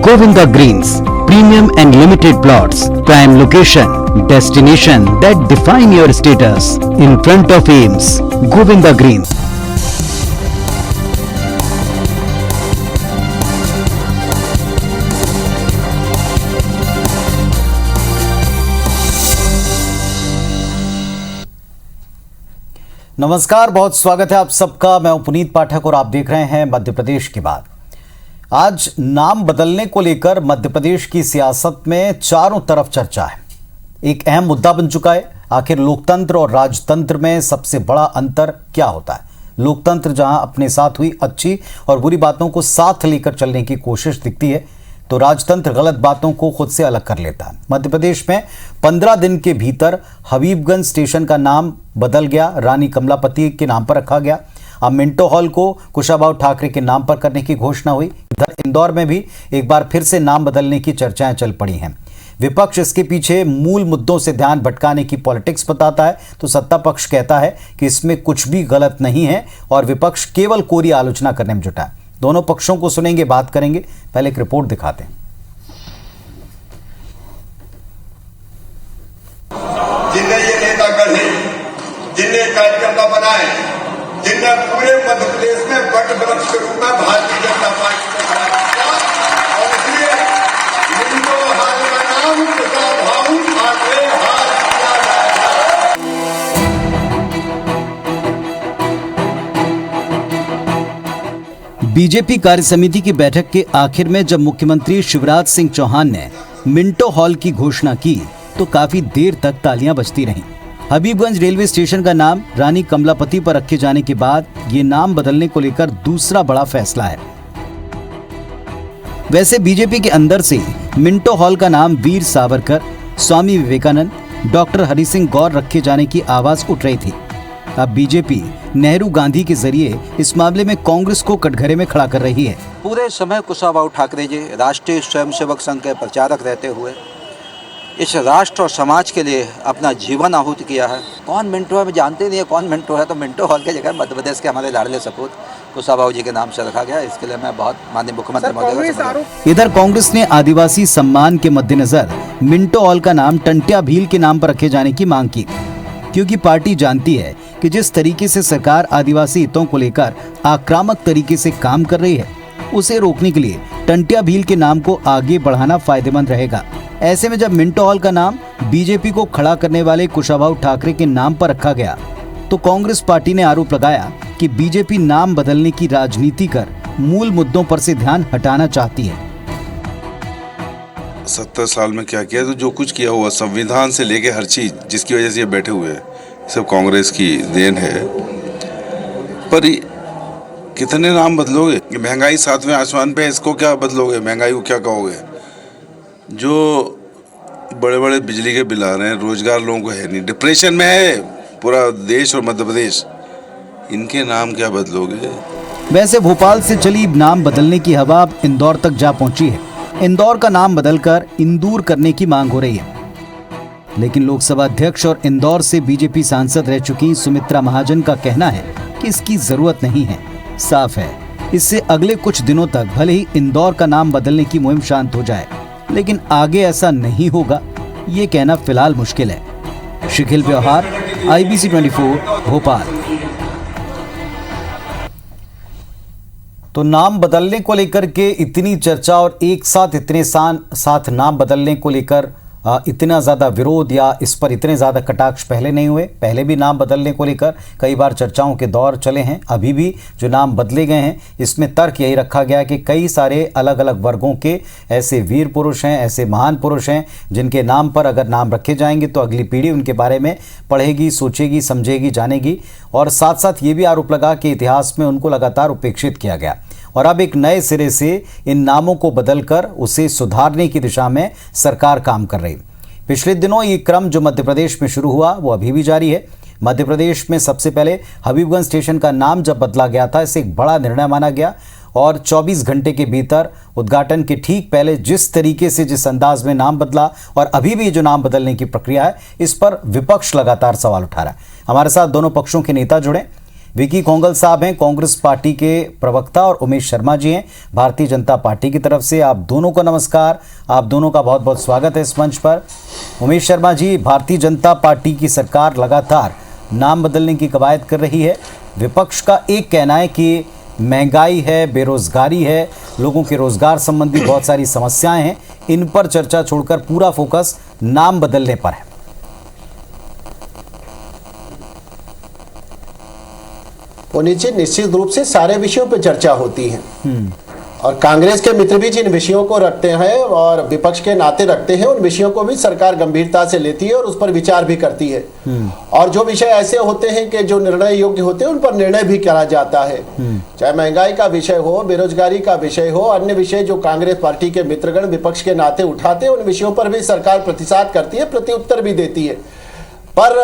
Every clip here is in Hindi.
Govinda Greens, premium and limited plots, prime location, destination that define your status. In front of Ames, Govinda Greens. नमस्कार, बहुत स्वागत है आप सबका। मैं हूं पुनीत पाठक और आप देख रहे हैं मध्य प्रदेश की बात। आज नाम बदलने को लेकर मध्य प्रदेश की सियासत में चारों तरफ चर्चा है। एक अहम मुद्दा बन चुका है। आखिर लोकतंत्र और राजतंत्र में सबसे बड़ा अंतर क्या होता है? लोकतंत्र जहां अपने साथ हुई अच्छी और बुरी बातों को साथ लेकर चलने की कोशिश दिखती है, तो राजतंत्र गलत बातों को खुद से अलग कर लेता है। मध्य प्रदेश में 15 दिन के भीतर हबीबगंज स्टेशन का नाम बदल गया, रानी कमलापति के नाम पर रखा गया। अब मिंटो हॉल को कुशाभाऊ ठाकरे के नाम पर करने की घोषणा हुई। इधर इंदौर में भी एक बार फिर से नाम बदलने की चर्चाएं चल पड़ी हैं। विपक्ष इसके पीछे मूल मुद्दों से ध्यान भटकाने की पॉलिटिक्स बताता है, तो सत्ता पक्ष कहता है कि इसमें कुछ भी गलत नहीं है और विपक्ष केवल कोरी आलोचना करने में जुटा है। दोनों पक्षों को सुनेंगे, बात करेंगे। पहले एक रिपोर्ट दिखाते हैं। जिनने ये नेता गढ़े, जिनने कार्यकर्ता बनाए, जिनने पूरे मध्य प्रदेश में वट वृक्ष के रूप में भारतीय जनता पार्टी को खड़ा किया, और इसलिए मिंटो हॉल का नाम कुशाभाऊ ठाकरे हॉल किया जाएगा। बीजेपी कार्य समिति की बैठक के आखिर में जब मुख्यमंत्री शिवराज सिंह चौहान ने मिंटो हॉल की घोषणा की, तो काफी देर तक तालियां बजती रहीं। हबीबगंज रेलवे स्टेशन का नाम रानी कमलापति पर रखे जाने के बाद ये नाम बदलने को लेकर दूसरा बड़ा फैसला है। वैसे बीजेपी के अंदर से मिंटो हॉल का नाम वीर सावरकर, स्वामी विवेकानंद, डॉक्टर हरि सिंह गौर रखे जाने की आवाज उठ रही थी। अब बीजेपी नेहरू गांधी के जरिए इस मामले में कांग्रेस को कटघरे में खड़ा कर रही है। पूरे समय कुशाभाऊ ठाकरे जी राष्ट्रीय स्वयंसेवक संघ के प्रचारक रहते हुए इस राष्ट्र और समाज के लिए अपना जीवन आहुति किया है। कौन मिंटो है, मैं जानते नहीं है कौन मिंटो है, तो मिंटो हॉल की जगह मध्य प्रदेश के हमारे लाडले सपूत कुशाभाऊ जी के नाम से रखा गया। इसके लिए मैं बहुत माननीय मुख्यमंत्री महोदय का। इधर कांग्रेस ने आदिवासी सम्मान के मद्देनजर मिंटो हॉल का नाम टंट्या भील के नाम पर रखे जाने की मांग की, क्योंकि पार्टी जानती है कि जिस तरीके से सरकार आदिवासी हितों को लेकर आक्रामक तरीके से काम कर रही है, उसे रोकने के लिए टंट्या भील के नाम को आगे बढ़ाना फायदेमंद रहेगा। ऐसे में जब मिंटो हॉल का नाम बीजेपी को खड़ा करने वाले कुशाभाऊ ठाकरे के नाम पर रखा गया, तो कांग्रेस पार्टी ने आरोप लगाया कि बीजेपी नाम बदलने की राजनीति कर मूल मुद्दों पर से ध्यान हटाना चाहती है। 70 साल में क्या किया, तो जो कुछ किया हुआ संविधान से लेके हर चीज जिसकी वजह से ये बैठे हुए हैं, सब कांग्रेस की देन है। पर कितने नाम बदलोगे? महंगाई 7वें आसमान पे, इसको क्या बदलोगे? महंगाई को क्या कहोगे? जो बड़े बड़े बिजली के बिल आ रहे हैं, रोजगार लोगों को है नहीं, डिप्रेशन में है पूरा देश और मध्य प्रदेश, इनके नाम क्या बदलोगे? वैसे भोपाल से चली नाम बदलने की हवा अब इंदौर तक जा पहुंची है। इंदौर का नाम बदलकर इंदूर करने की मांग हो रही है, लेकिन लोकसभा अध्यक्ष और इंदौर से बीजेपी सांसद रह चुकी सुमित्रा महाजन का कहना है कि इसकी जरूरत नहीं है। साफ है, इससे अगले कुछ दिनों तक भले ही इंदौर का नाम बदलने की मुहिम शांत हो जाए, लेकिन आगे ऐसा नहीं होगा, ये कहना फिलहाल मुश्किल है। शिखिल व्यवहार, IBC 24, भोपाल। तो नाम बदलने को लेकर के इतनी चर्चा और एक साथ इतने साथ नाम बदलने को लेकर इतना ज़्यादा विरोध या इस पर इतने ज़्यादा कटाक्ष पहले नहीं हुए। पहले भी नाम बदलने को लेकर कई बार चर्चाओं के दौर चले हैं। अभी भी जो नाम बदले गए हैं, इसमें तर्क यही रखा गया कि कई सारे अलग अलग वर्गों के ऐसे वीर पुरुष हैं, ऐसे महान पुरुष हैं, जिनके नाम पर अगर नाम रखे जाएंगे तो अगली पीढ़ी उनके बारे में पढ़ेगी, सोचेगी, समझेगी, जानेगी। और साथ साथ ये भी आरोप लगा कि इतिहास में उनको लगातार उपेक्षित किया गया और अब एक नए सिरे से इन नामों को बदलकर उसे सुधारने की दिशा में सरकार काम कर रही। पिछले दिनों ये क्रम जो मध्य प्रदेश में शुरू हुआ वो अभी भी जारी है। मध्य प्रदेश में सबसे पहले हबीबगंज स्टेशन का नाम जब बदला गया था, इसे एक बड़ा निर्णय माना गया और 24 घंटे के भीतर उद्घाटन के ठीक पहले जिस तरीके से, जिस अंदाज में नाम बदला और अभी भी जो नाम बदलने की प्रक्रिया है, इस पर विपक्ष लगातार सवाल उठा रहा है। हमारे साथ दोनों पक्षों के नेता जुड़े। विकी कोंगल साहब हैं कांग्रेस पार्टी के प्रवक्ता और उमेश शर्मा जी हैं भारतीय जनता पार्टी की तरफ से। आप दोनों को नमस्कार, आप दोनों का बहुत बहुत स्वागत है इस मंच पर। उमेश शर्मा जी, भारतीय जनता पार्टी की सरकार लगातार नाम बदलने की कवायद कर रही है। विपक्ष का एक कहना है कि महंगाई है, बेरोजगारी है, लोगों के रोजगार संबंधी बहुत सारी समस्याएं हैं, इन पर चर्चा छोड़कर पूरा फोकस नाम बदलने पर है। पुनीत जी, निश्चित रूप से सारे विषयों पर चर्चा होती है और कांग्रेस के मित्र भी जिन विषयों को रखते हैं और विपक्ष के नाते रखते हैं, उन विषयों को भी सरकार गंभीरता से लेती है और उस पर विचार भी करती है। और जो विषय ऐसे होते हैं कि जो निर्णय योग्य होते हैं, उन पर निर्णय भी करा जाता है। चाहे महंगाई का विषय हो, बेरोजगारी का विषय हो, अन्य विषय जो कांग्रेस पार्टी के मित्रगण विपक्ष के नाते उठाते हैं, उन विषयों पर भी सरकार प्रतिसाद करती है, प्रत्युत्तर भी देती है। पर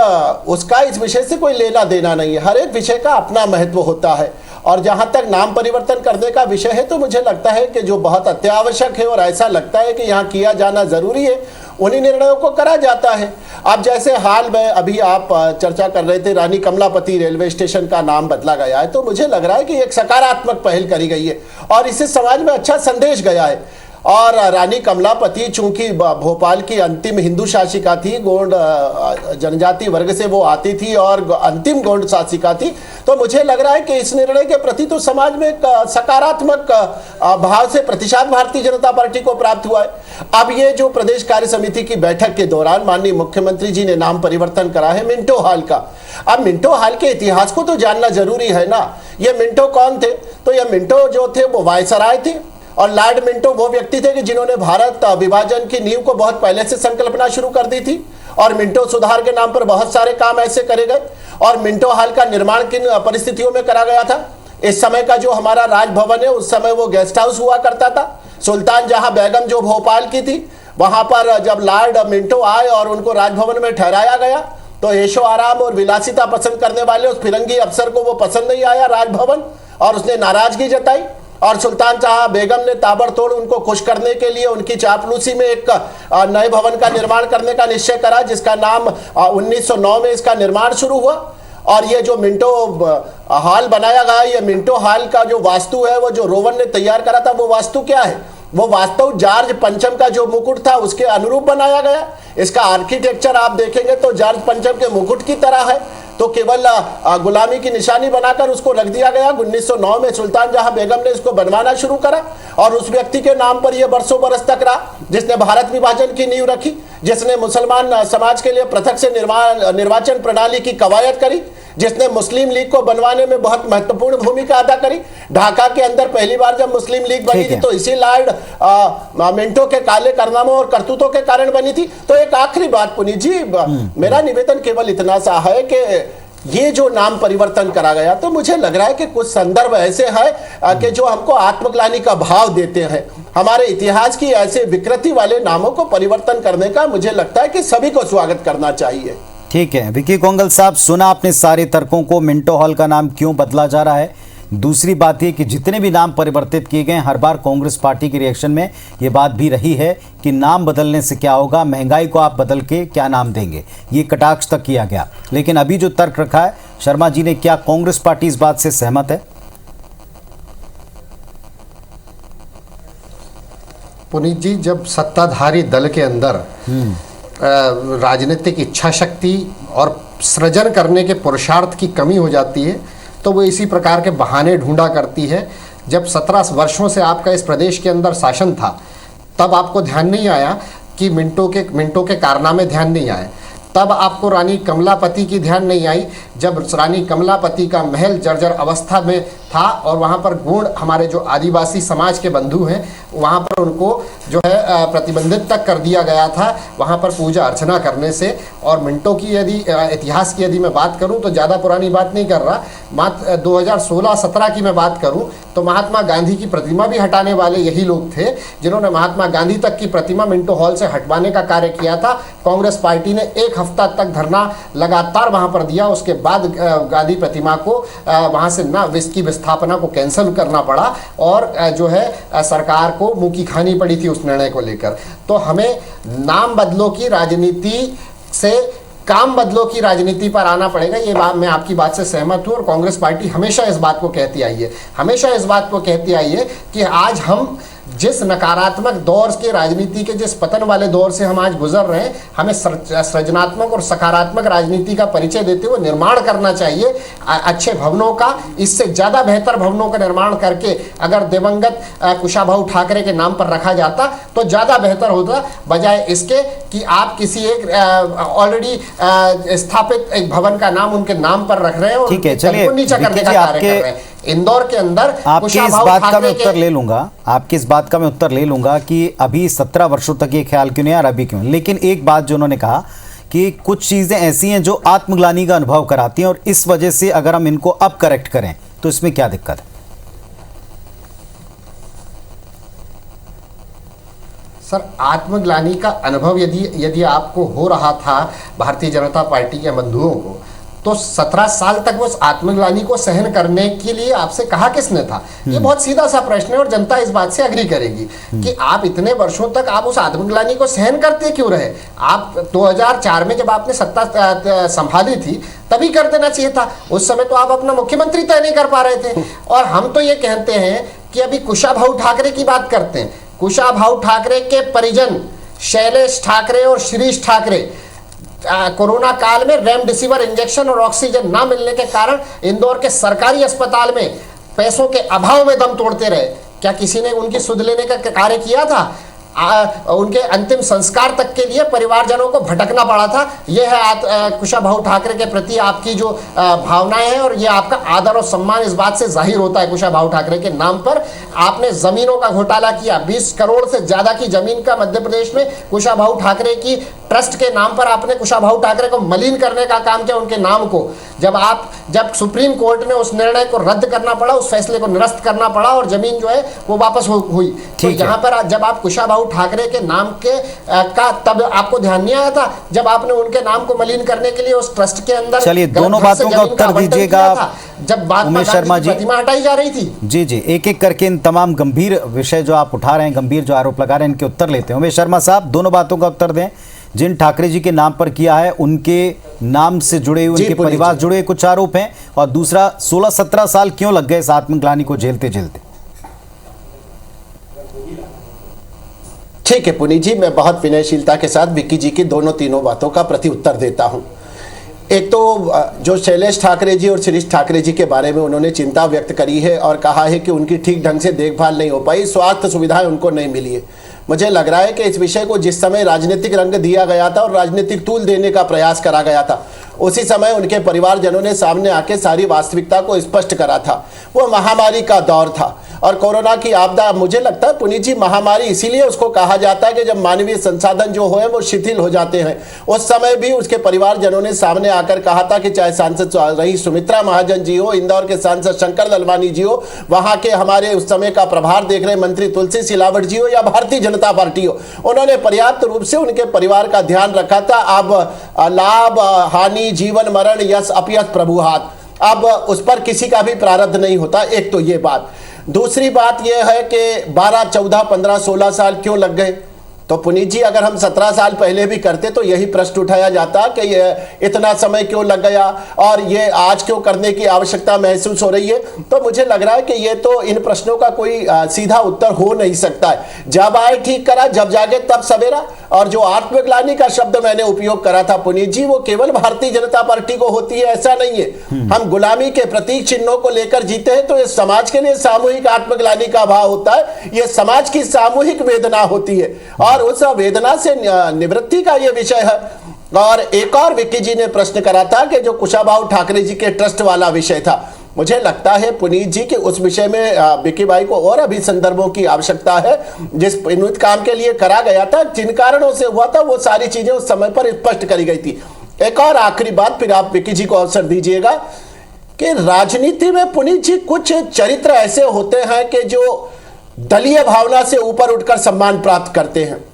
उसका इस विषय से कोई लेना देना नहीं है। हर एक विषय का अपना महत्व होता है और जहां तक नाम परिवर्तन करने का विषय है, तो मुझे लगता है कि जो बहुत अत्यावश्यक है और ऐसा लगता है कि यहाँ किया जाना जरूरी है, उन्हीं निर्णयों को करा जाता है। अब जैसे हाल में अभी आप चर्चा कर रहे थे, रानी कमलापति रेलवे स्टेशन का नाम बदला गया है, तो मुझे लग रहा है कि एक सकारात्मक पहल करी गई है और इससे समाज में अच्छा संदेश गया है। और रानी कमलापति चूंकि भोपाल की अंतिम हिंदू शासिका थी, गोंड जनजाति वर्ग से वो आती थी और अंतिम गोंड शासिका थी, तो मुझे लग रहा है कि इस निर्णय के प्रति तो समाज में एक सकारात्मक भाव से प्रतिसाद भारतीय जनता पार्टी को प्राप्त हुआ है। अब ये जो प्रदेश कार्य समिति की बैठक के दौरान माननीय मुख्यमंत्री जी ने नाम परिवर्तन करा है मिंटो हॉल का। अब मिंटो हॉल के इतिहास को तो जानना जरूरी है ना। ये मिंटो कौन थे? तो ये मिंटो जो थे वो वायसराय थे और लॉर्ड मिंटो वो व्यक्ति थे कि जिन्होंने भारत विभाजन की नींव को बहुत पहले से संकल्पना शुरू कर दी थी और मिंटो सुधार के नाम पर बहुत सारे काम ऐसे करे गए। और मिंटो हॉल का निर्माण किन परिस्थितियों में करा गया था? इस समय का जो हमारा राजभवन है, उस समय वो गेस्ट हाउस हुआ करता था। सुल्तान जहां बेगम जो भोपाल की थी, वहां पर जब लॉर्ड मिंटो आए और उनको राजभवन में ठहराया गया, तो ऐशो आराम और विलासिता पसंद करने वाले उस फिरंगी अफसर को वो पसंद नहीं आया राजभवन और उसने नाराजगी जताई और सुल्तान शाह बेगम ने ताबड़तोड़ उनको खुश करने के लिए उनकी चापलूसी में एक नए भवन का निर्माण करने का निश्चय करा, जिसका नाम 1909 में इसका निर्माण शुरू हुआ। और ये जो मिंटो हॉल बनाया गया, ये मिंटो हॉल का जो वास्तु है, वो जो रोवन ने तैयार करा था, वो वास्तु क्या है? वो वास्तव जॉर्ज पंचम का जो मुकुट था उसके अनुरूप बनाया गया। इसका आर्किटेक्चर आप देखेंगे तो जॉर्ज पंचम के मुकुट की तरह है, तो केवल गुलामी की निशानी बनाकर उसको रख दिया गया। 1909 में सुल्तान जहां बेगम ने इसको बनवाना शुरू करा और उस व्यक्ति के नाम पर यह बरसों बरस तक रहा, जिसने भारत विभाजन की नींव रखी, जिसने मुसलमान समाज के लिए पृथक से निर्वाचन प्रणाली की कवायद करी, जिसने मुस्लिम लीग को बनवाने में बहुत महत्वपूर्ण भूमिका अदा करी। ढाका के अंदर पहली बार जब मुस्लिम लीग बनी थी तो इसी लॉर्ड मिंटो के काले कारनामों और करतूतों के कारण बनी थी। तो एक आखिरी बात पुनीत जी, मेरा निवेदन केवल इतना सा है कि ये जो नाम परिवर्तन करा गया, तो मुझे लग रहा है कि कुछ संदर्भ ऐसे हैं कि जो हमको आत्मग्लानि का भाव देते हैं। हमारे इतिहास की ऐसे विकृति वाले नामों को परिवर्तन करने का मुझे लगता है कि सभी को स्वागत करना चाहिए। ठीक है विकी कोंगल साहब, सुना आपने सारे तर्कों को, मिंटो हॉल का नाम क्यों बदला जा रहा है। दूसरी बात ये कि जितने भी नाम परिवर्तित किए गए, हर बार कांग्रेस पार्टी के रिएक्शन में ये बात भी रही है कि नाम बदलने से क्या होगा, महंगाई को आप बदल के क्या नाम देंगे, ये कटाक्ष तक किया गया। लेकिन अभी जो तर्क रखा है शर्मा जी ने, क्या कांग्रेस पार्टी इस बात से सहमत है? पुनीत जी, जब सत्ताधारी दल के अंदर राजनीतिक इच्छा शक्ति और सृजन करने के पुरुषार्थ की कमी हो जाती है, तो वो इसी प्रकार के बहाने ढूंढा करती है। जब 17 वर्षों से आपका इस प्रदेश के अंदर शासन था, तब आपको ध्यान नहीं आया कि मिंटो के कारनामे ध्यान नहीं आए। तब आपको रानी कमलापति की ध्यान नहीं आई, जब रानी कमलापति का महल जर्जर अवस्था में था और वहाँ पर गुण हमारे जो आदिवासी समाज के बंधु हैं, वहाँ पर उनको जो है प्रतिबंधित तक कर दिया गया था वहाँ पर पूजा अर्चना करने से। और मिंटो की यदि इतिहास की यदि मैं बात करूँ तो ज़्यादा पुरानी बात नहीं कर रहा, मात्र 2016-17 की मैं बात करूँ तो महात्मा गांधी की प्रतिमा भी हटाने वाले यही लोग थे, जिन्होंने महात्मा गांधी तक की प्रतिमा मिंटो हॉल से हटवाने का कार्य किया था। कांग्रेस पार्टी ने 1 हफ्ता तक धरना लगातार वहाँ पर दिया, उसके बाद गांधी प्रतिमा को वहाँ से ना इसकी विस्थापना को कैंसिल करना पड़ा और जो है सरकार को मुँह की खानी पड़ी थी उस निर्णय को लेकर। तो हमें नाम बदलों की राजनीति से काम बदलो की राजनीति पर आना पड़ेगा। ये बात, मैं आपकी बात से सहमत हूं और कांग्रेस पार्टी हमेशा इस बात को कहती आई है, हमेशा इस बात को कहती आई है कि आज हम जिस नकारात्मक दौर के राजनीति के, जिस पतन वाले दौर से हम आज गुजर रहे हैं, हमें सृजनात्मक और सकारात्मक राजनीति का परिचय देते हुए निर्माण करना चाहिए अच्छे भवनों का। इससे ज़्यादा बेहतर भवनों का निर्माण करके अगर दिवंगत कुशाभाऊ ठाकरे के नाम पर रखा जाता तो ज़्यादा बेहतर होता, बजाय इसके कि आप किसी एक ऑलरेडी स्थापित एक भवन का नाम उनके नाम पर रख रहे हैं और ठीक है, चलिए नीचा करने का कार्य कर रहे हैं। इंदौर के अंदर आपकी इस बात का मैं उत्तर ले लूंगा, आपकी इस बात का मैं उत्तर ले लूंगा कि अभी 17 वर्षों तक ये ख्याल क्यों नहीं और अभी क्यों। लेकिन एक बात जो उन्होंने कहा कि कुछ चीजें ऐसी हैं जो आत्मग्लानि का अनुभव कराती हैं और इस वजह से अगर हम इनको अब करेक्ट करें तो इसमें क्या दिक्कत है? सर, आत्मग्लानि का अनुभव यदि आपको हो रहा था भारतीय जनता पार्टी के बंधुओं को, तो 17 साल तक उस आत्मग्लानि को सहन करने के लिए आपसे कहा किसने था? ये बहुत सीधा सा प्रश्न है और जनता इस बात से अग्री करेगी कि आप इतने वर्षों तक आप उस आत्मग्लानि को सहन करते क्यों रहे। आप 2004 में जब आपने सत्ता संभाली थी तभी कर देना चाहिए था। उस समय तो आप अपना मुख्यमंत्री तय नहीं कर पा रहे थे। और हम तो ये कहते हैं कि अभी कुशाभाऊ ठाकरे की बात करते हैं। कुशाभाऊ ठाकरे के परिजन शैलेश ठाकरे और शिरीष ठाकरे कोरोना काल में रेमडेसिविर इंजेक्शन और ऑक्सीजन ना मिलने के कारण इंदौर के सरकारी अस्पताल में पैसों के अभाव में दम तोड़ते रहे। क्या किसी ने उनकी सुध लेने का कार्य किया था? उनके अंतिम संस्कार तक के लिए परिवारजनों को भटकना पड़ा था। यह है कुशाभाऊ ठाकरे के प्रति आपकी जो भावनाएं हैं और यह आपका आदर और सम्मान इस बात से जाहिर होता है। कुशाभाऊ ठाकरे के नाम पर आपने जमीनों का घोटाला किया, 20 करोड़ से ज्यादा की जमीन का मध्य प्रदेश में कुशाभाऊ ठाकरे की ट्रस्ट के नाम पर आपने कुशाभाऊ ठाकरे को मलिन करने का काम किया, उनके नाम को। जब सुप्रीम कोर्ट ने उस निर्णय को रद्द करना पड़ा, उस फैसले को निरस्त करना पड़ा और जमीन जो है वो वापस हुई। तो यहाँ पर जब आप कुशाभाऊ ठाकरे के नाम के का तब आपको ध्यान नहीं आया था जब आपने उनके नाम को मलिन करने के लिए उस ट्रस्ट के अंदर। चलिए, दोनों बातों का उत्तर दीजिएगा जब उमेश शर्मा जी। प्रतिमा हटाई जा रही थी। जी जी, एक एक करके इन तमाम गंभीर विषय जो आप उठा रहे हैं, गंभीर जो आरोप लगा रहे हैं, इनके उत्तर लेते हैं। उमेश शर्मा साहब, दोनों बातों का उत्तर दें। जिन ठाकरे जी के नाम पर किया है उनके नाम से जुड़े हुए, उनके परिवार जुड़े हुए कुछ आरोप हैं, और दूसरा 16-17 साल क्यों लग गए इस आत्मग्लानि को झेलते झेलते? ठीक है पुनीत जी, मैं बहुत विनयशीलता के साथ विक्की जी की तीनों बातों का प्रति उत्तर देता हूं। एक तो जो शैलेश ठाकरे जी और शिरीष ठाकरे जी के बारे में उन्होंने चिंता व्यक्त करी है और कहा है कि उनकी ठीक ढंग से देखभाल नहीं हो पाई, स्वास्थ्य सुविधाएं उनको नहीं मिली है। मुझे लग रहा है कि इस विषय को जिस समय राजनीतिक रंग दिया गया था और राजनीतिक तूल देने का प्रयास करा गया था, उसी समय उनके परिवारजनों ने सामने आके सारी वास्तविकता को स्पष्ट करा था। वो महामारी का दौर था और कोरोना की आपदा, मुझे लगता है पुनीत जी, महामारी इसीलिए उसको कहा जाता है कि जब मानवीय संसाधन जो हो वो शिथिल हो जाते हैं। उस समय भी उसके परिवारजनों ने सामने आकर कहा था कि चाहे सांसद रही सुमित्रा महाजन जी हो, इंदौर के सांसद शंकर ललवानी जी हो, वहां के हमारे उस समय का प्रभार देख रहे मंत्री तुलसी सिलावट जी हो या भारतीय जनता पार्टी हो, उन्होंने पर्याप्त रूप से उनके परिवार का ध्यान रखा था। अब लाभ हानि, जीवन मरण, यश अपयश प्रभु हाथ, अब उस पर किसी का भी प्रारब्ध नहीं होता। एक तो ये बात। दूसरी बात यह है कि 12, 14, 15, 16 साल क्यों लग गए? तो पुनीत जी, अगर हम 17 साल पहले भी करते तो यही प्रश्न उठाया जाता कि ये इतना समय क्यों लग गया और ये आज क्यों करने की आवश्यकता महसूस हो रही है। तो मुझे लग रहा है कि ये तो इन प्रश्नों का कोई सीधा उत्तर हो नहीं सकता है। जब आए ठीक करा, जब जागे तब सवेरा। और जो आत्मग्लानि का शब्द मैंने उपयोग करा था पुनीत जी, वो केवल भारतीय जनता पार्टी को होती है ऐसा नहीं है। हम गुलामी के प्रतीक चिन्हों को लेकर जीते हैं तो ये समाज के लिए सामूहिक आत्मग्लानि का भाव होता है, ये समाज की सामूहिक वेदना होती है और उस वेदना से निवृत्ति का ये विषय है। और एक और विक्की जी ने प्रश्न करा था कि जो कुशाभाऊ ठाकरे जी के ट्रस्ट वाला विषय था, मुझे लगता है पुनीत जी कि उस विषय में विक्की भाई को और अभी संदर्भों की आवश्यकता है। जिस इन्वित काम के लिए करा गया था, जिन कारणों से हुआ था, वो सारी चीजें उस समय पर स्पष्ट करी गई थी। एक और आखिरी बात, फिर आप विक्की जी को अवसर दीजिएगा कि राजनीति में पुनीत जी कुछ चरित्र ऐसे होते हैं कि जो दलीय भावना से ऊपर उठकर सम्मान प्राप्त करते हैं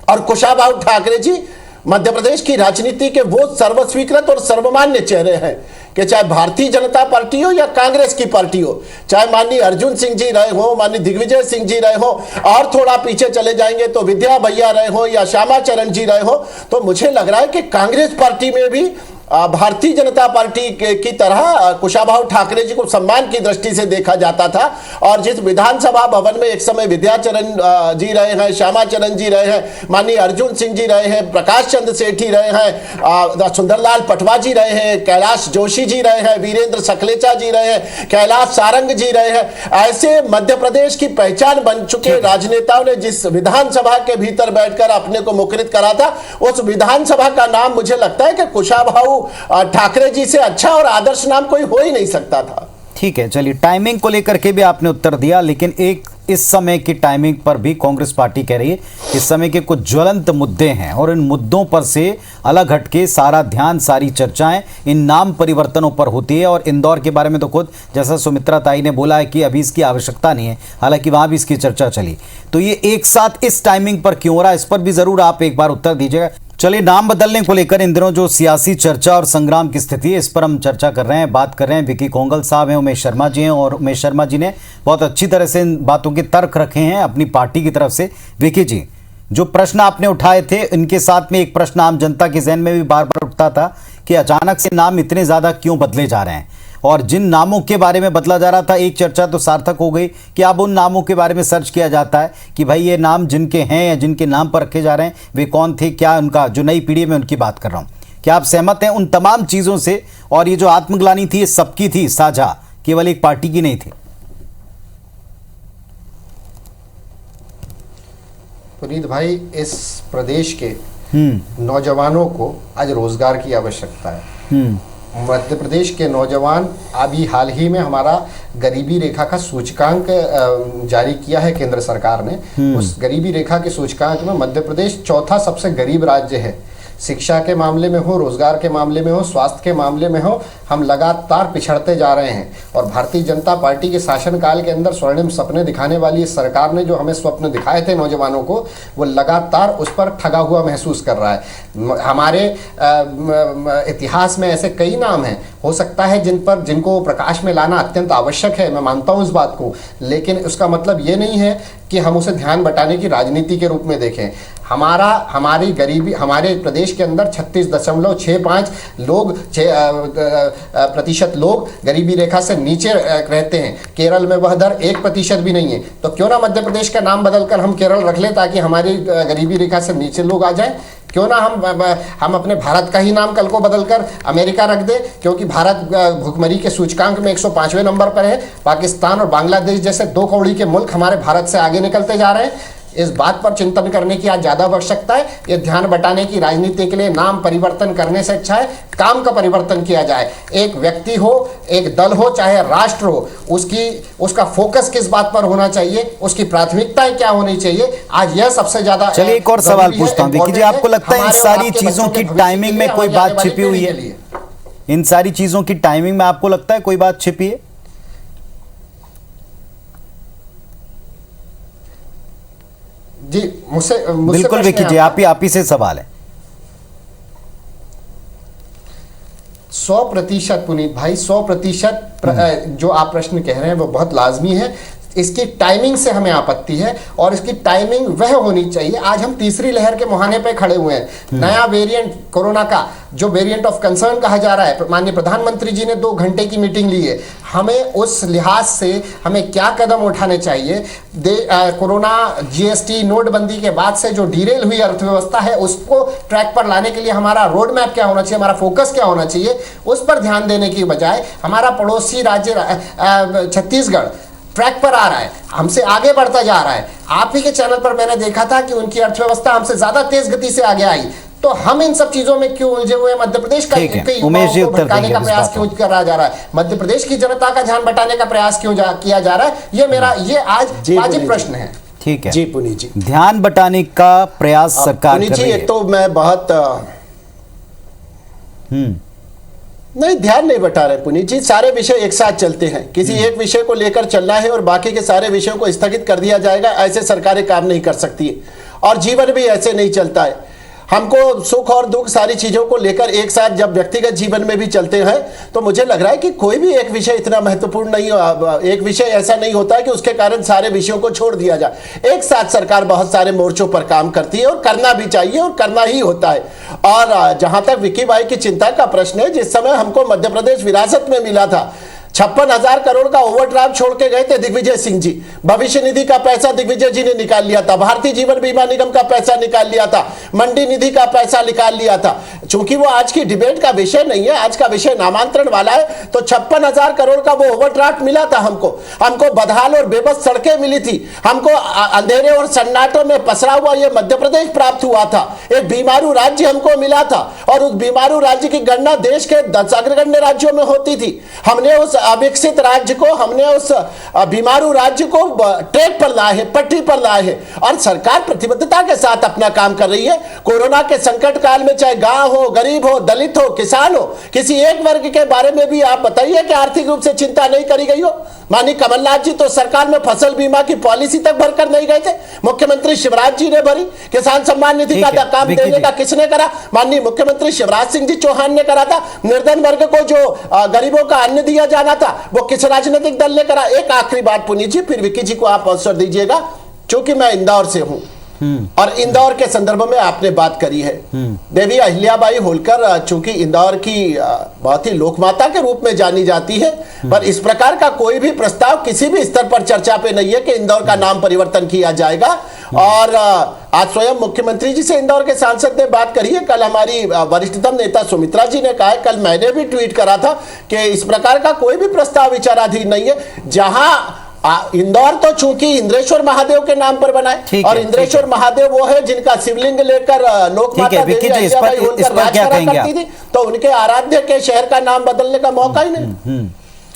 और कुशाभाऊ ठाकरे जी मध्य प्रदेश की राजनीति के वो सर्वस्वीकृत और सर्वमान्य चेहरे हैं कि चाहे भारतीय जनता पार्टी हो या कांग्रेस की पार्टी हो, चाहे माननीय अर्जुन सिंह जी रहे हो, माननीय दिग्विजय सिंह जी रहे हो, और थोड़ा पीछे चले जाएंगे तो विद्या भैया रहे हो या श्यामा चरण जी रहे हो, तो मुझे लग रहा है कि कांग्रेस पार्टी में भी भारतीय जनता पार्टी की तरह कुशाभाऊ ठाकरे जी को सम्मान की दृष्टि से देखा जाता था। और जिस विधानसभा भवन में एक समय विद्याचरण जी रहे हैं, श्यामा चरण जी रहे हैं, माननीय अर्जुन सिंह जी रहे हैं, प्रकाश चंद्र सेठी रहे हैं, सुंदरलाल पटवा जी रहे हैं, कैलाश जोशी जी रहे हैं, वीरेंद्र सकलेचा जी रहे हैं, कैलाश सारंग जी रहे हैं, ऐसे मध्य प्रदेश की पहचान बन चुके राजनेताओं ने जिस विधानसभा के भीतर बैठकर अपने को मुखरित करा था, उस विधानसभा का नाम मुझे लगता है कि कुशाभाऊ ठाकरे जी से अच्छा और आदर्श नाम कोई हो ही नहीं सकता था। ठीक है, चलिए, टाइमिंग को लेकर के भी आपने उत्तर दिया, लेकिन एक इस समय की टाइमिंग पर भी कांग्रेस पार्टी कह रही है कि इस समय के कुछ ज्वलंत मुद्दे हैं और इन मुद्दों पर से अलग हटके सारा ध्यान, सारी चर्चाएं इन नाम परिवर्तनों पर होती है। और इंदौर के बारे में तो खुद जैसा सुमित्रा ताई ने बोला है कि अभी इसकी आवश्यकता नहीं है, हालांकि वहां भी इसकी चर्चा चली। तो ये एक साथ इस टाइमिंग पर क्यों हो रहा है, इस पर भी जरूर आप एक बार उत्तर दीजिएगा। चलिए, नाम बदलने को लेकर इन दिनों जो सियासी चर्चा और संग्राम की स्थिति है, इस पर हम चर्चा कर रहे हैं, बात कर रहे हैं। विकी कोंगल साहब हैं, उमेश शर्मा जी हैं, और उमेश शर्मा जी ने बहुत अच्छी तरह से इन बातों के तर्क रखे हैं अपनी पार्टी की तरफ से। विकी जी, जो प्रश्न आपने उठाए थे, इनके साथ में एक प्रश्न आम जनता के जहन में भी बार बार उठता था कि अचानक से नाम इतने ज़्यादा क्यों बदले जा रहे हैं, और जिन नामों के बारे में बदला जा रहा था, एक चर्चा तो सार्थक हो गई कि अब उन नामों के बारे में सर्च किया जाता है कि भाई ये नाम जिनके हैं या जिनके नाम पर रखे जा रहे हैं वे कौन थे, क्या उनका, जो नई पीढ़ी में उनकी बात कर रहा हूँ। क्या आप सहमत हैं उन तमाम चीज़ों से? और ये जो आत्मग्लानि थी, ये सबकी थी साझा, केवल एक पार्टी की नहीं थी। पुनीत भाई, इस प्रदेश के नौजवानों को आज रोजगार की आवश्यकता है। मध्य प्रदेश के नौजवान, अभी हाल ही में हमारा गरीबी रेखा का सूचकांक जारी किया है केंद्र सरकार ने। उस गरीबी रेखा के सूचकांक में मध्य प्रदेश चौथा सबसे गरीब राज्य है। शिक्षा के मामले में हो, रोजगार के मामले में हो, स्वास्थ्य के मामले में हो, हम लगातार पिछड़ते जा रहे हैं। और भारतीय जनता पार्टी के शासनकाल के अंदर स्वर्णिम सपने दिखाने वाली इस सरकार ने जो हमें स्वप्न दिखाए थे नौजवानों को, वो लगातार उस पर ठगा हुआ महसूस कर रहा है। हमारे इतिहास में ऐसे कई नाम हैं, हो सकता है जिनको प्रकाश में लाना अत्यंत आवश्यक है, मैं मानता हूँ इस बात को, लेकिन उसका मतलब ये नहीं है कि हम उसे ध्यान बटाने की राजनीति के रूप में देखें। हमारी गरीबी, हमारे प्रदेश के अंदर 36.65 प्रतिशत लोग गरीबी रेखा से नीचे रहते हैं। केरल में वह दर 1% भी नहीं है। तो क्यों ना मध्य प्रदेश का नाम बदलकर हम केरल रख लें, ताकि हमारी गरीबी रेखा से नीचे लोग आ जाएं। क्यों ना हम अपने भारत का ही नाम कल को बदलकर अमेरिका रख दे, क्योंकि भारत भुखमरी के सूचकांक में 105वें नंबर पर है। पाकिस्तान और बांग्लादेश जैसे 2 कौड़ी के मुल्क हमारे भारत से आगे निकलते जा रहे हैं। इस बात पर चिंतन करने की आज ज़्यादा आवश्यकता है। ये ध्यान बटाने की राजनीति के लिए नाम परिवर्तन करने से अच्छा है काम का परिवर्तन किया जाए। एक व्यक्ति हो, एक दल हो, चाहे राष्ट्र हो, उसका फोकस किस बात पर होना चाहिए, उसकी प्राथमिकताएं क्या होनी चाहिए, आज यह सबसे ज्यादा। चलिए, एक और सवाल पूछता हूं विकी जी, आपको लगता है इन सारी चीजों की टाइमिंग में कोई बात छिपी हुई है? इन सारी चीजों की टाइमिंग में आपको लगता है कोई बात छिपी है? जी, मुझसे बिल्कुल विकी जी, आप ही से सवाल है। 100% पुनीत भाई, 100% जो आप प्रश्न कह रहे हैं वो बहुत लाजमी है। इसकी टाइमिंग से हमें आपत्ति है, और इसकी टाइमिंग वह होनी चाहिए। आज हम तीसरी लहर के मुहाने पे खड़े हुए हैं। नया वेरिएंट कोरोना का, जो वेरिएंट ऑफ कंसर्न कहा जा रहा है, माननीय प्रधानमंत्री जी ने 2 घंटे की मीटिंग ली है। हमें उस लिहाज से हमें क्या कदम उठाने चाहिए? कोरोना, जीएसटी, नोटबंदी के बाद से जो डीरेल हुई अर्थव्यवस्था है, उसको ट्रैक पर लाने के लिए हमारा रोड मैप क्या होना चाहिए, हमारा फोकस क्या होना चाहिए, उस पर ध्यान देने की बजाय हमारा पड़ोसी राज्य छत्तीसगढ़ ट्रैक पर आ रहा है, हमसे आगे बढ़ता जा रहा है। आप ही के चैनल पर मैंने देखा था कि उनकी अर्थव्यवस्था हमसे ज्यादा तेज गति से आगे आई। तो हम इन सब चीजों में क्यों उलझे हुए? मध्य प्रदेश का भटकाने का प्रयास क्यों करा जा रहा है? मध्य प्रदेश की जनता का ध्यान बटाने का प्रयास क्यों किया जा रहा है? ये आज वाजिब प्रश्न है। ठीक है जी पुनीत जी, ध्यान बटाने का प्रयास सरकार कर रही है। तो मैं बहुत नहीं, ध्यान नहीं बटा रहे पुनीत जी। सारे विषय एक साथ चलते हैं। किसी एक विषय को लेकर चलना है और बाकी के सारे विषयों को स्थगित कर दिया जाएगा, ऐसे सरकारें काम नहीं कर सकती, और जीवन भी ऐसे नहीं चलता है। हमको सुख और दुख सारी चीजों को लेकर एक साथ जब व्यक्तिगत जीवन में भी चलते हैं तो मुझे लग रहा है कि कोई भी एक विषय इतना महत्वपूर्ण नहीं, एक विषय ऐसा नहीं होता है कि उसके कारण सारे विषयों को छोड़ दिया जाए। एक साथ सरकार बहुत सारे मोर्चों पर काम करती है और करना भी चाहिए और करना ही होता है। और जहां तक विक्की भाई की चिंता का प्रश्न है, जिस समय हमको मध्य प्रदेश विरासत में मिला था, 56,000 करोड़ का ओवरड्राफ्ट छोड़ के गए थे दिग्विजय सिंह जी। भविष्य निधि का पैसा दिग्विजय जी ने निकाल लिया था, भारतीय जीवन बीमा निगम का पैसा निकाल लिया था, मंडी निधि का पैसा निकाल लिया था। चूंकि वो आज की डिबेट का विषय नहीं है, आज का विषय नामांतरण वाला है, तो 56,000 करोड़ का वो ओवरड्राफ्ट मिला था हमको बदहाल और बेबस सड़कें मिली थी, हमको अंधेरे और सन्नाटों में पसरा हुआ ये मध्य प्रदेश प्राप्त हुआ था, एक बीमारू राज्य हमको मिला था और उस बीमारू राज्य की गणना देश के 10 अग्रगण्य राज्यों में होती थी। हमने उस अविकसित राज्य को, हमने उस बीमारू राज्य को ट्रैक पर लाए हैं, पटरी पर लाए हैं और सरकार प्रतिबद्धता के साथ अपना काम कर रही है। कोरोना के संकट काल में चाहे गांव हो, गरीब हो, दलित हो, किसान हो, किसी एक वर्ग के बारे में भी आप बताइए कि आर्थिक रूप से चिंता नहीं करी गई हो। माननीय कमलनाथ जी तो सरकार में फसल बीमा की पॉलिसी तक भरकर नहीं गए थे, मुख्यमंत्री शिवराज जी ने भरी। किसान सम्मान निधि का काम देने का किसने करा? माननीय मुख्यमंत्री शिवराज सिंह जी चौहान ने करा था। निर्धन वर्ग को जो गरीबों का अन्न दिया जाना था वो किस राजनीतिक दल ने करा? एक आखिरी बात पुनीत जी, फिर विक्की जी को आप अवसर दीजिएगा, क्योंकि मैं इंदौर से हूं और इंदौर के संदर्भ में आपने बात करी है। देवी अहिल्याबाई होलकर चूंकि इंदौर की बहुत ही लोकमाता के रूप में जानी जाती है, पर इस प्रकार का कोई भी प्रस्ताव किसी भी स्तर पर चर्चा पे नहीं है कि इंदौर का नाम परिवर्तन किया जाएगा। और आज स्वयं मुख्यमंत्री जी से इंदौर के सांसद ने बात करी है, कल हमारी वरिष्ठतम नेता सुमित्रा जी ने कहा है, कल मैंने भी ट्वीट करा था कि इस प्रकार का कोई भी प्रस्ताव विचाराधीन नहीं है। जहां इंदौर तो चूंकि इंद्रेश्वर महादेव के नाम पर बना है और इंद्रेश्वर महादेव वो है जिनका शिवलिंग लेकर लोकमाता देवी अहिल्याबाई होलकर राज करा करती थी, तो उनके आराध्य के शहर का नाम बदलने का मौका ही नहीं।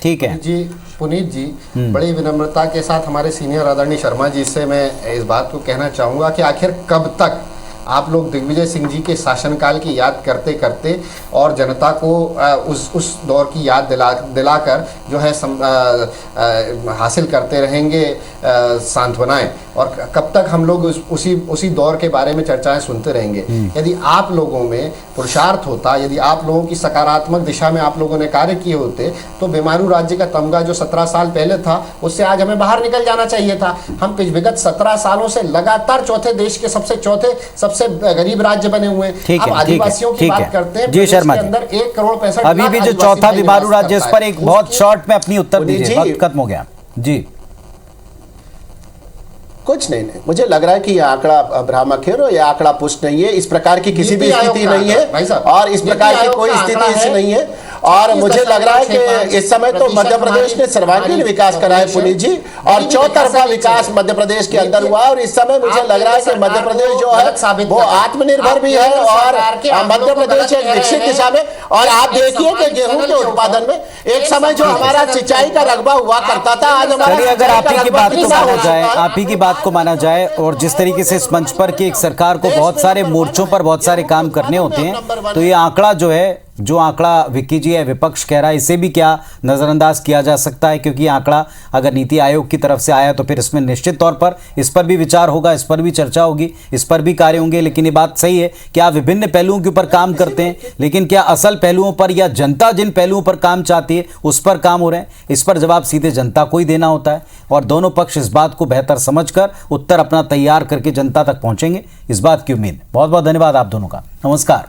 ठीक है जी। पुनीत जी, बड़ी विनम्रता के साथ हमारे सीनियर आदरणीय शर्मा जी से मैं इस बात को कहना चाहूँगा कि आखिर कब तक आप लोग दिग्विजय सिंह जी के शासनकाल की याद करते करते और जनता को उस दौर की याद दिलाकर जो है हासिल करते रहेंगे सांत्वनाएं, और कब तक हम लोग उसी दौर के बारे में चर्चाएं सुनते रहेंगे? यदि आप लोगों में पुरुषार्थ होता, यदि आप लोगों की सकारात्मक दिशा में आप लोगों ने कार्य किए होते, तो बीमारू राज्य का तमगा जो 17 साल पहले था उससे आज हमें बाहर निकल जाना चाहिए था। हम विगत 17 सालों से लगातार देश के सबसे गरीब राज्य बने हुए हैं। अब आदिवासियों की बात करते हैं, जी शर्मा जी, अंदर 1 करोड़ 65 अभी भी जो चौथा बीमारू राज्य, इस पर एक बहुत शॉर्ट में अपनी उत्तर दीजिए, वक्त खत्म हो गया जी। कुछ नहीं, मुझे लग रहा है कि यह आंकड़ा भ्रामक है और यह आंकड़ा पुष्ट नहीं है। इस प्रकार की किसी भी स्थिति नहीं है और इस प्रकार की कोई स्थिति नहीं है। और मुझे लग रहा है कि इस समय तो मध्य प्रदेश ने सर्वांगीण विकास करा है पुनीत जी, और चौतरफा विकास मध्य प्रदेश के अंदर हुआ। और इस समय मुझे लग रहा है कि मध्य प्रदेश जो है वो आत्मनिर्भर भी है और मध्य प्रदेश एक विकसित दिशा में। और आप देखिए कि गेहूं के उत्पादन में एक समय जो हमारा सिंचाई का रकबा हुआ करता था, आज हमारा अगर आप ही की बात को माना जाए, आप ही की बात को माना जाए, और जिस तरीके से इस मंच पर कि एक सरकार को बहुत सारे मोर्चों पर बहुत सारे काम करने होते हैं, तो ये आंकड़ा जो है, जो आंकड़ा विक्की जी है विपक्ष कह रहा है, इसे भी क्या नज़रअंदाज किया जा सकता है? क्योंकि आंकड़ा अगर नीति आयोग की तरफ से आया तो फिर इसमें निश्चित तौर पर इस पर भी विचार होगा, इस पर भी चर्चा होगी, इस पर भी कार्य होंगे। लेकिन ये बात सही है कि आप विभिन्न पहलुओं के ऊपर काम करते हैं, लेकिन क्या असल पहलुओं पर या जनता जिन पहलुओं पर काम चाहती है उस पर काम हो रहे हैं? इस पर जवाब सीधे जनता को ही देना होता है और दोनों पक्ष इस बात को बेहतर समझकर उत्तर अपना तैयार करके जनता तक पहुंचेंगे, इस बात की उम्मीद। बहुत बहुत धन्यवाद आप दोनों का। नमस्कार।